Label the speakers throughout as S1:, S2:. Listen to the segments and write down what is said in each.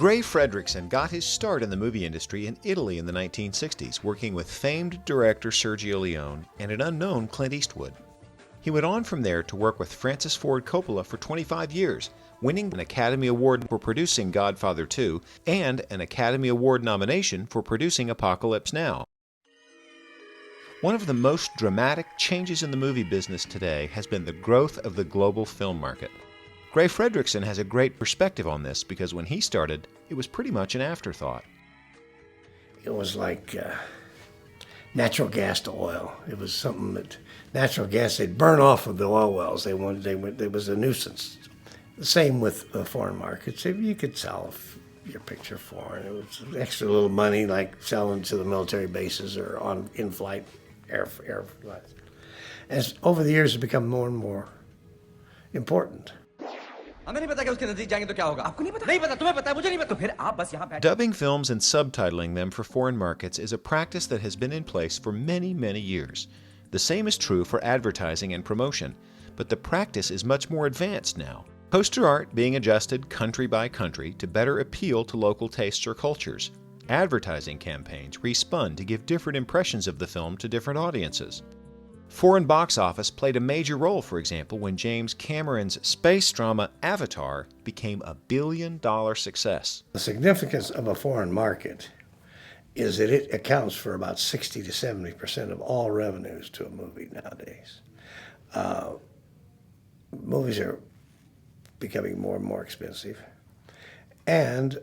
S1: Gray Fredrickson got his start in the movie industry in Italy in the 1960s, working with famed director Sergio Leone and an unknown Clint Eastwood. He went on from there to work with Francis Ford Coppola for 25 years, winning an Academy Award for producing Godfather 2 and an Academy Award nomination for producing Apocalypse Now. One of the most dramatic changes in the movie business today has been the growth of the global film market. Gray Fredrickson has a great perspective on this because when he started, it was pretty much an afterthought.
S2: It was like natural gas to oil. It was something that natural gas, they'd burn off of the oil wells. It was a nuisance. The same with foreign markets. If you could sell your picture foreign, it was extra little money like selling to the military bases or on in-flight air flights. As over the years, it's become more and more important.
S1: Dubbing films and subtitling them for foreign markets is a practice that has been in place for many, many years. The same is true for advertising and promotion, but the practice is much more advanced now. Poster art being adjusted country by country to better appeal to local tastes or cultures. Advertising campaigns respun to give different impressions of the film to different audiences. Foreign box office played a major role, for example, when James Cameron's space drama Avatar became a billion-dollar success.
S2: The significance of a foreign market is that it accounts for about 60 to 70% of all revenues to a movie nowadays. Movies are becoming more and more expensive, and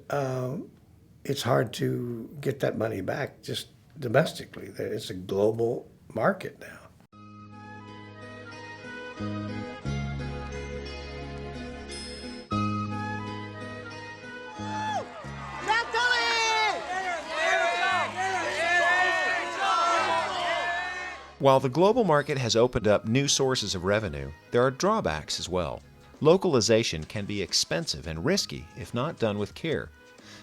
S2: it's hard to get that money back just domestically. It's a global market now.
S1: While the global market has opened up new sources of revenue, there are drawbacks as well. Localization can be expensive and risky if not done with care.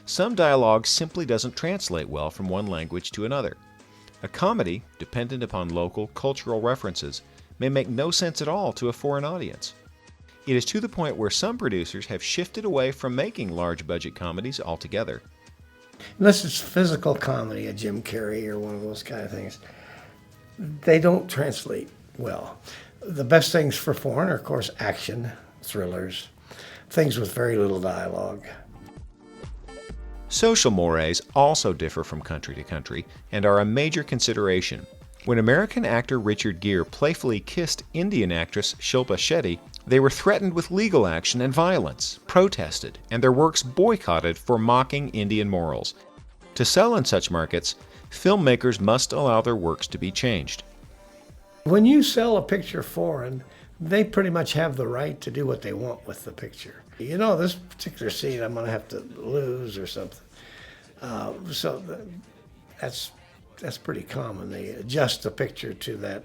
S1: Some dialogue simply doesn't translate well from one language to another. A comedy, dependent upon local cultural references, may make no sense at all to a foreign audience. It is to the point where some producers have shifted away from making large-budget comedies altogether.
S2: Unless it's physical comedy, a Jim Carrey or one of those kind of things, they don't translate well. The best things for foreign are, of course, action, thrillers, things with very little dialogue.
S1: Social mores also differ from country to country and are a major consideration. When American actor Richard Gere playfully kissed Indian actress Shilpa Shetty, they were threatened with legal action and violence, protested, and their works boycotted for mocking Indian morals. To sell in such markets, filmmakers must allow their works to be changed.
S2: When you sell a picture foreign, they pretty much have the right to do what they want with the picture. You know, this particular scene I'm going to have to lose or something. That's pretty common. They adjust the picture to that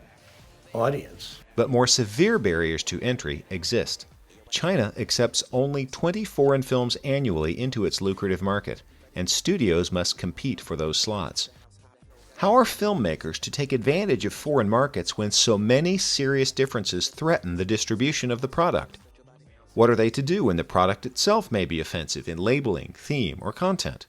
S2: audience.
S1: But more severe barriers to entry exist. China accepts only 20 foreign films annually into its lucrative market, and studios must compete for those slots. How are filmmakers to take advantage of foreign markets when so many serious differences threaten the distribution of the product? What are they to do when the product itself may be offensive in labeling, theme, or content?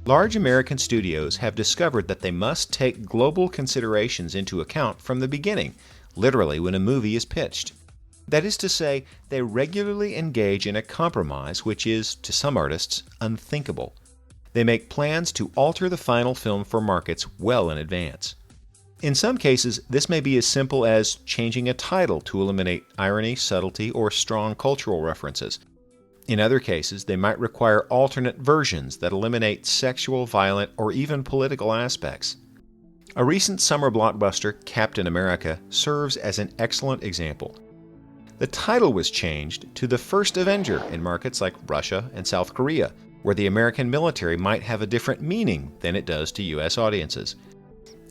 S1: Large American studios have discovered that they must take global considerations into account from the beginning, literally when a movie is pitched. That is to say, they regularly engage in a compromise which is, to some artists, unthinkable. They make plans to alter the final film for markets well in advance. In some cases, this may be as simple as changing a title to eliminate irony, subtlety, or strong cultural references. In other cases, they might require alternate versions that eliminate sexual, violent, or even political aspects. A recent summer blockbuster, Captain America, serves as an excellent example. The title was changed to The First Avenger in markets like Russia and South Korea, where the American military might have a different meaning than it does to U.S. audiences.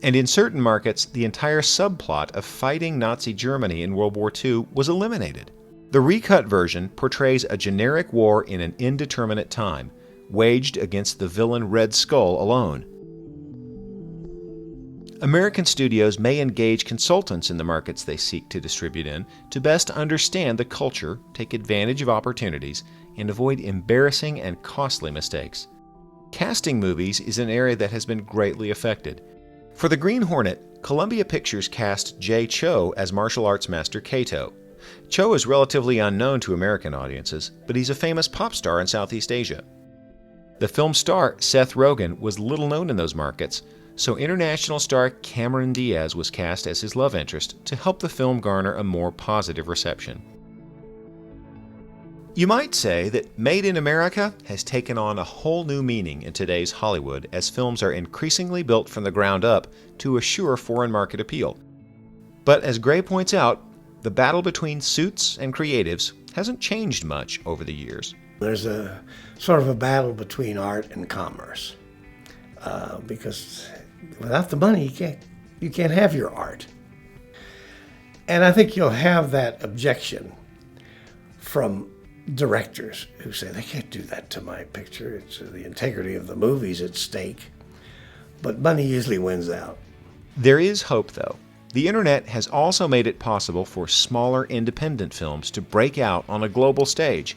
S1: And in certain markets, the entire subplot of fighting Nazi Germany in World War II was eliminated. The recut version portrays a generic war in an indeterminate time, waged against the villain Red Skull alone. American studios may engage consultants in the markets they seek to distribute in to best understand the culture, take advantage of opportunities, and avoid embarrassing and costly mistakes. Casting movies is an area that has been greatly affected. For The Green Hornet, Columbia Pictures cast Jay Cho as martial arts master Kato. Cho is relatively unknown to American audiences, but he's a famous pop star in Southeast Asia. The film star Seth Rogen was little known in those markets, so international star Cameron Diaz was cast as his love interest to help the film garner a more positive reception. You might say that Made in America has taken on a whole new meaning in today's Hollywood as films are increasingly built from the ground up to assure foreign market appeal. But as Gray points out, the battle between suits and creatives hasn't changed much over the years.
S2: There's a sort of a battle between art and commerce, because without the money, you can't have your art. And I think you'll have that objection from directors who say they can't do that to my picture. It's the integrity of the movie's at stake. But money usually wins out.
S1: There is hope, though. The internet has also made it possible for smaller independent films to break out on a global stage.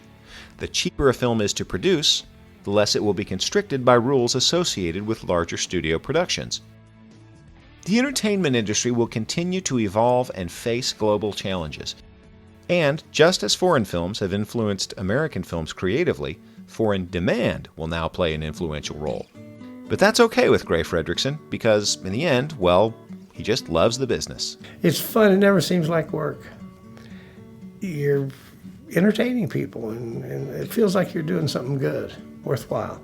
S1: The cheaper a film is to produce, the less it will be constricted by rules associated with larger studio productions. The entertainment industry will continue to evolve and face global challenges. And just as foreign films have influenced American films creatively, foreign demand will now play an influential role. But that's okay with Gray Fredrickson, because in the end, well, he just loves the business.
S2: It's fun. It never seems like work. You're entertaining people, and it feels like you're doing something good, worthwhile.